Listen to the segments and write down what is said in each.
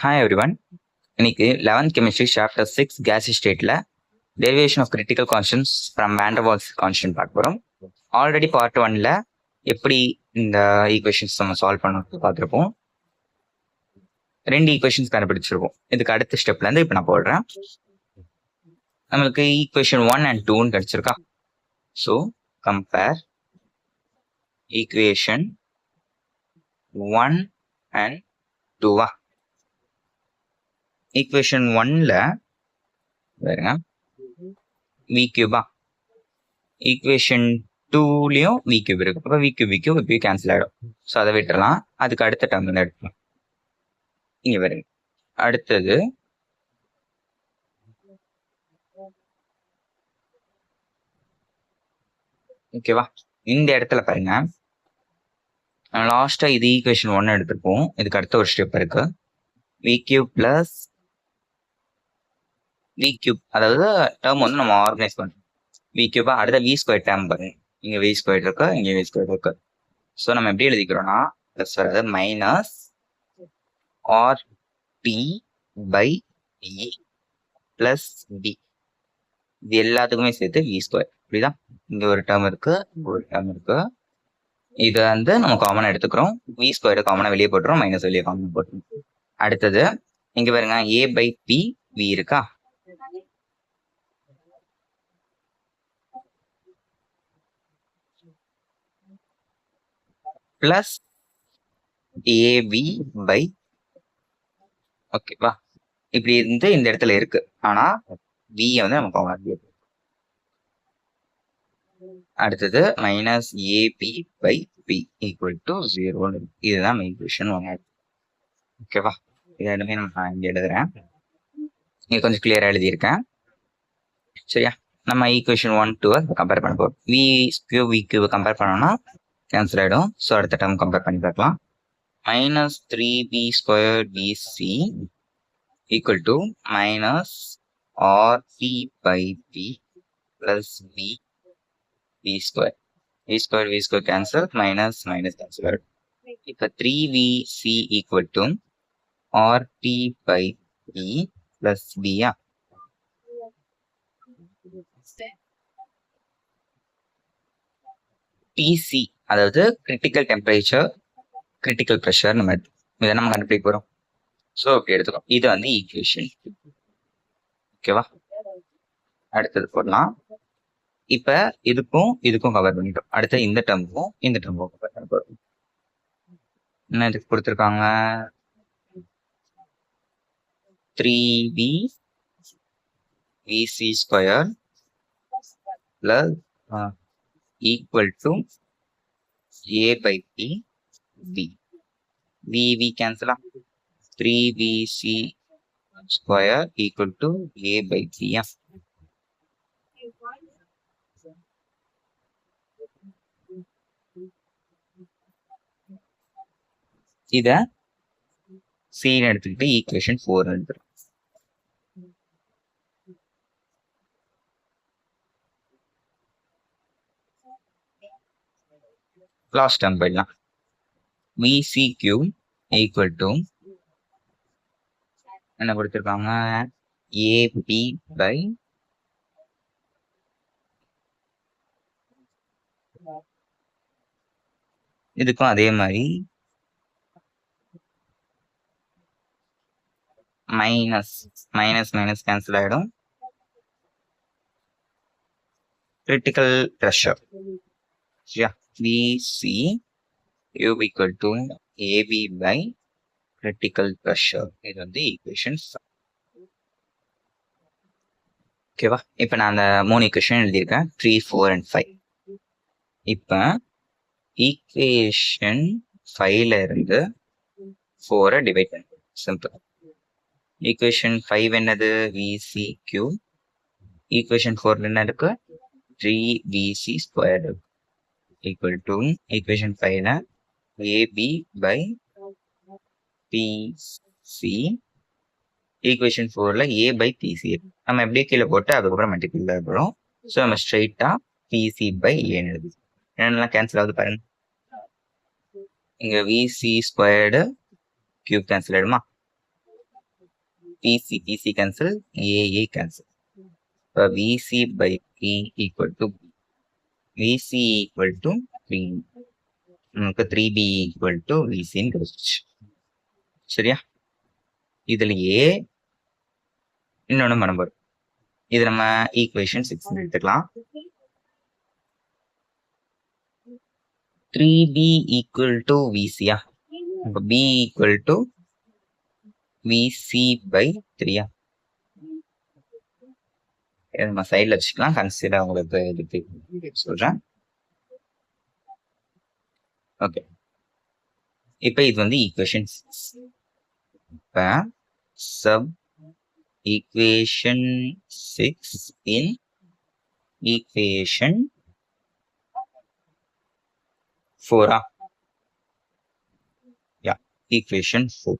Hi everyone. இன்னைக்கு 11th chemistry chapter 6 gaseous stateல derivation of critical constants from van der Waals constant பார்க்க போறோம். Already part 1ல எப்படி இந்த equations நம்ம சால்வ் பண்ணணும் பார்த்துருப்போம். 2 ஈக்குவேஷன்ஸ் கண்டுபிடிச்சிருப்போம். இதுக்கு அடுத்த ஸ்டெப்ல இருந்து இப்போ நான் போடுறேன். நம்மளுக்கு ஈக்குவேஷன் 1 and 2 கிடைச்சிருக்கா. So compare equation 1 and 2. Equation 1ல பாருங்க v கியூபா, ஈக்குவேஷன் 2லயும் v கியூப் இருக்கு. அப்போ v கியூப் இப்பயும் கேன்சல் ஆகிடும். ஸோ அதை விட்டுறலாம். அதுக்கு அடுத்த டேர்ம் வந்து எடுக்கலாம். இங்க பாருங்க, அடுத்தது ஓகேவா. இந்த இடத்துல பாருங்க, லாஸ்டா இது ஈக்குவேஷன் 1 எடுத்திருப்போம். இதுக்கு அடுத்த ஒரு ஸ்டெப் இருக்கு, v cube plus v cube. அதாவது டேர்ம் வந்து நம்ம ஆர்கனைஸ் பண்ணுறோம். v கியூபா அடுத்த v ஸ்கொயர் டேர்ம் பாருங்க. இங்க v ஸ்கொயர் இருக்கு, இங்க v ஸ்கொயர் இருக்கு. ஸோ நம்ம எப்படி எழுதிக்கிறோம்னா பிளஸ் வராது minus R T by E plus B. இது எல்லாத்துக்குமே சேர்த்து v ஸ்கொயர். இப்படிதான் இங்க ஒரு டேர்ம் இருக்கு, ஒரு டேர்ம் இருக்கு. இதை வந்து நம்ம காமனா எடுத்துக்கிறோம். v ஸ்கொயர் காமனா வெளியே போட்டுரும், மைனஸ் வெளியே காமனா போட்டுரும். அடுத்தது இங்க பாருங்க, a பை பி v இருக்கா. பிளஸ் ஏபி பை, ஓகேவா. இப்படி இருந்து இந்த இடத்துல இருக்கு. ஆனா v வந்து நம்ம காமனா. அடுத்தது minus AB by B equal to 0. இதுதான் ஈக்குவேஷன் 1. ஓகேவா. இது எல்லாமே நான் இங்க எழுதுறேன், இங்க கொஞ்சம் கிளியரா எழுதியிருக்கேன். சரியா. நம்ம ஈக்குவேஷன் 1 2 கம்பேர் பண்ண போறோம். v cube v cube compare பண்ணோம்னா கேன்சல் ஆயிடும். ஸோ அடுத்த டேர்ம் கம்பேர் பண்ணி பார்க்கலாம். Minus 3b square PC equal to minus RB by B plus B v square. v square cancel, minus minus cancel ஆயிடும். இப்போ 3vc equal to RT by B plus பியா. TC அதாவது critical temperature, critical pressure, நம்ம இதை நம்ம கண்டுபிடிக்க போறோம். So அப்படி எடுத்துக்கோ. இது வந்து ஈக்குவேஷன். ஓகேவா. அடுத்தது போடலாம். இப்ப இதுக்கும் இதுக்கும் கவர் பண்ணிட்டோம். அடுத்த இந்த டேர்முக்கும் இந்த டேர்முக்கும் கவர் பண்ண போறோம். என்ன இதுக்கு கொடுத்துருக்காங்க, 3b vc square plus equal to a by p b. v கேன்சலா. 3vc square equal to a by p. இத c எடுத்துக்கிட்டு ஈக்குவேஷன் 4 எடுத்துரும். லாஸ்ட் டேர்ம் போயிடலாம். vc கியூப் ஈக்குவல் டு என்ன கொடுத்துருக்காங்க, ab பை இதுக்கும் அதே மாதிரி மைனஸ் மைனஸ் மைனஸ் கேன்சல் ஆயிடும். Critical pressure vc cube equal to ab by critical pressure. இது வந்து ஈக்குவேஷன். ஓகேவா. இப்போ நான் அந்த 3 ஈக்குவேஷன் எழுதியிருக்கேன், 3 4 and 5. இப்போ ஈக்குவேஷன் 5ல இருந்து 4 டிவைட் பண்ணு. சிம்பிள். ஈக்குவேஷன் 5 என்னது, vc cube. ஈக்குவேஷன் 4 என்ன இருக்கு, 3vc square equal to equation 5 ab by pc. equation 4 a by pc நம்ம எப்படியே கீழே போட்டு அதுக்கப்புறம் மல்டிபிள் ஆகிறோம். ஸோ நம்ம ஸ்ட்ரைட்டா pc by a எழுதி என்னெல்லாம் கேன்சல் ஆகுது பாருங்க. இங்க vc ஸ்கொயர்டு கியூப் கேன்சல் ஆயிடுமா. PC cancel, AA cancel. இப்போ VC by P equal to B. VC equal to 3. நமக்கு 3B equal to VCன்னு கிடைச்சிச்சு. சரியா? இதுலயே இன்னொன்று மனம்பரும். இது நம்ம ஈக்குவேஷன் 6 எடுத்துக்கலாம். 3B equal to VCயா? இப்போ B equal to VC by 3யா? இதை நம்ம சைடில் வச்சுக்கலாம். கன்சிடர் உங்களுக்கு இதுக்கு சொல்கிறேன். ஓகே, இப்போ இது வந்து ஈக்குவேஷன் 6. இப்போ சப் ஈக்குவேஷன் 6 இன் ஈக்குவேஷன் 4. யா, ஈக்குவேஷன் 4.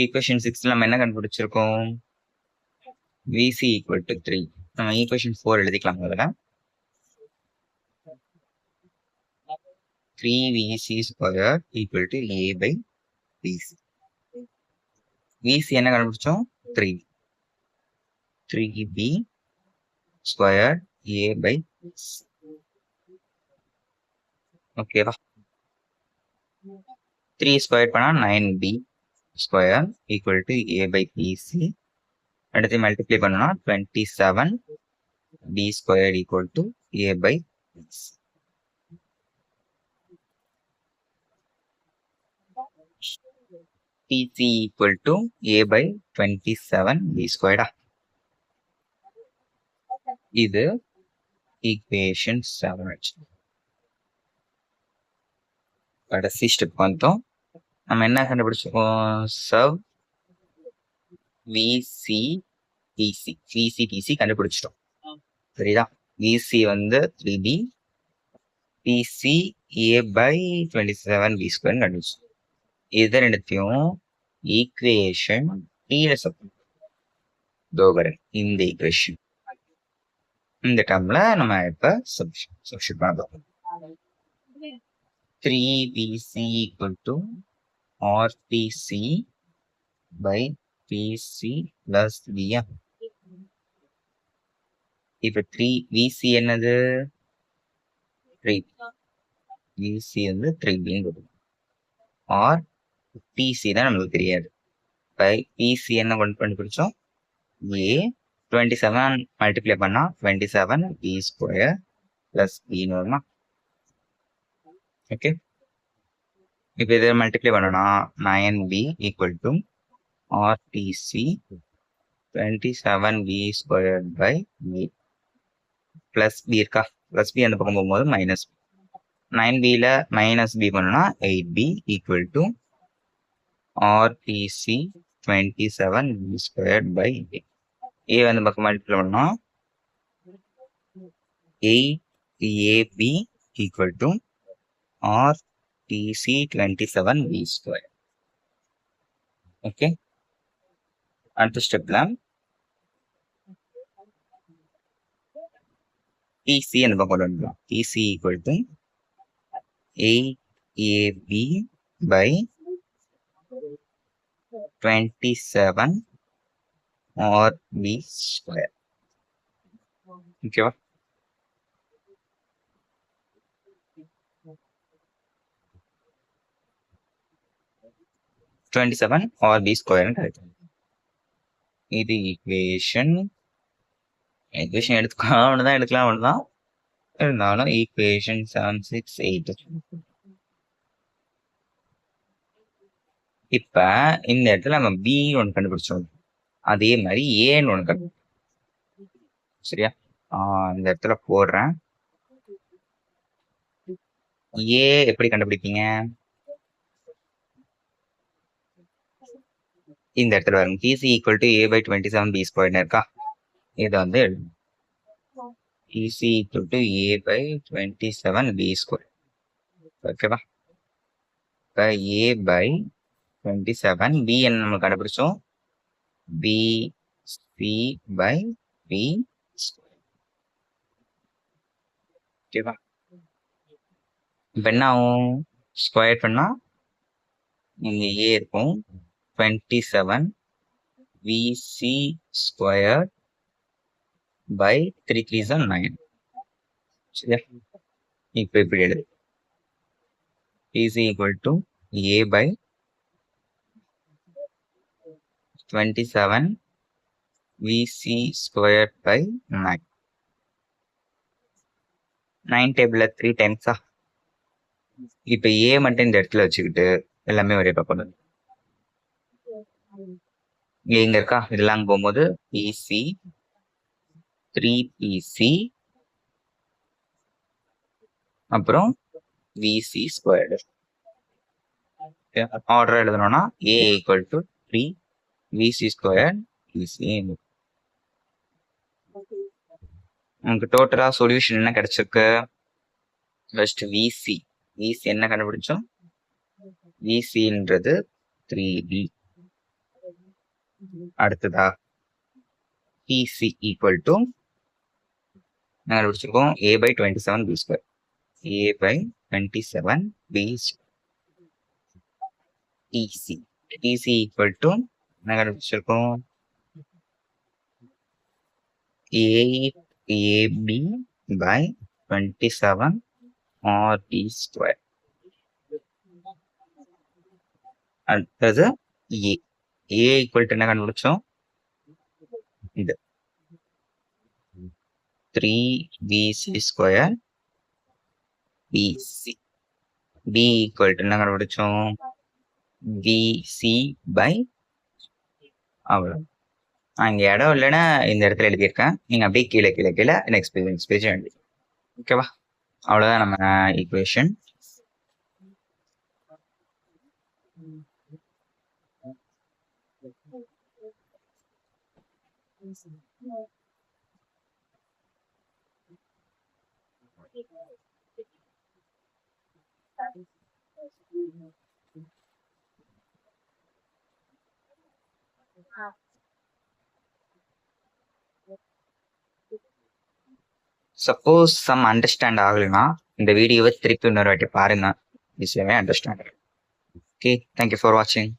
ஈக்குவேஷன் 6 நம்ம என்ன கண்டுபிடிச்சிருக்கோம்? VC equal to 3. நம்ம ஈக்குவேஷன் 4 எழுதிக்கலாம். முதல்ல 3VC square equal to A by VC. VC என்ன கண்டுபிடிச்சோம்? 3. 3B square A by C. ஓகேவா? 3 ஸ்கொயர் பண்ணா 9B square equal to A by PC. அடுத்து மல்டிப்ளை பண்ணோம்னா 27B square equal to A by PC. PC equal to A by 27B squared. இது equation 7. கடைசி step வந்தோம். நம்ம என்ன கண்டுபிடிச்சிருக்கோம்? சப் VCTC கண்டுபிடிச்சிட்டோம். சரிதா? VC வந்து 3B, PC A by 27B square கண்டுபிடிச்சோம். இது ரெண்டுத்தையும் ஈக்குவேஷன் 3ல சப்ஸ்டிட்யூட் இந்த ஈக்குவேஷன் இந்த டேர்ம்ல நம்ம இப்ப சப்ஸ்டிட்யூட் பண்ணலாம். 3BC equal to RPC by PC plus B. இப்ப 3VC என்னது? 3. VC வந்து 3B ஆர் PC தான் நம்மளுக்கு தெரியாது. பை PC என்ன கண்டுபிடிச்சோம்? A 27 மல்டிப்ளை பண்ணா 27B ஸ்கொயர் பிளஸ் B வருமா? ஓகே, இப்போ இதை மல்டிப்ளை பண்ணோம்னா 9B equal to RPC 27B squared by B plus B இருக்கா? பிளஸ் B அந்த பக்கம் போகும்போது மைனஸ் 9Bல மைனஸ் B பண்ணோம்னா 8B equal to RPC 27B squared by A. A அந்த பக்கம் மல்டிப்ளை பண்ணோம்னா 8AB equal to RPC 27B square. Okay, அடுத்த ஸ்டெப்ல PC அந்த பக்கம் கொண்டு வந்துடலாம். PC equal to 8AB by 27 RB square. ஓகேவா? RB ஸ்கொயர் கிடைக்கும். இது ஈக்குவேஷன் எடுத்துக்கலாம் தான் இருந்தாலும் ஈக்குவேஷன் 7, 6, 8. இப்ப இந்த இடத்துல நம்ம B ஒன்று கண்டுபிடிச்சோம், அதே மாதிரி ஏன்னு ஒன்று கண்டுபிடிச்சோம். சரியா? இந்த இடத்துல போடுறேன். ஏ எப்படி கண்டுபிடிப்பீங்க? இந்த இடத்துல வரும் PC equal to A by 27B square இருக்கா? இதை வந்து PC equal to A by 27B square. ஓகேவா? இப்போ A by 27, B என்ன நம்ம கண்டுபிடிச்சோம்? BC by B square. ஓகேவா? இப்போ என்ன ஆகும்? ஸ்கொயர் பண்ணா இங்க A இருக்கும் 27 விசி ஸ்கொயர் பை 3 3s are 9. சரியா? இப்போ இப்படி எழுது. is equal to a by 27 vc squared by 9. 9 டேபிள்ல 3 டைம்ஸா? இப்போ a மட்டும் இந்த இடத்துல வச்சுக்கிட்டு எல்லாமே ஒரே பக்கம். இங்க இருக்கா? இதெல்லாம் போகும்போது pc 3pc அப்புறம் vc ஸ்கொயர்டு. ஆர்டர் எழுதணும்னா a equal to 3 vc square pc. உங்களுக்கு டோட்டலா சொல்யூஷன் என்ன கிடைச்சிருக்கு? ஃபர்ஸ்ட் விசி என்ன கண்டுபிடிச்சோம்? விசின்றது 3b. அடுத்ததா பிசி ஈக்குவல் டு கண்டுபிடிச்சிருக்கோம் a by 27 b square. a by 27 b PC equal to என்ன கண்டுபிடிச்சிருக்கோம்? ab by 27 rd square. அடுத்தது a ஈக்குவல் டு என்ன கண்டுபிடிச்சோம்? இது 3bc square bc. b equal to என்ன கண்டுபிடிச்சோம்? bc பை அவ்வளோ. அங்கே இடம் இல்லைன்னா இந்த இடத்துல எழுதியிருக்கேன். நீங்கள் அப்படியே கீழே கீழே கீழே நெக்ஸ்ட் பேஜ் எழுதி. ஓகேவா? அவ்வளோதான் நம்ம ஈக்குவேஷன். சப்போஸ் சம் அண்டர்ஸ்டாண்ட் ஆகலைன்னா இந்த வீடியோவை திருப்பி இன்னொரு வாட்டி பாருங்க. ஈஸியாகவே அண்டர்ஸ்டாண்ட். ஓகே, தேங்க்யூ ஃபார் வாட்சிங்.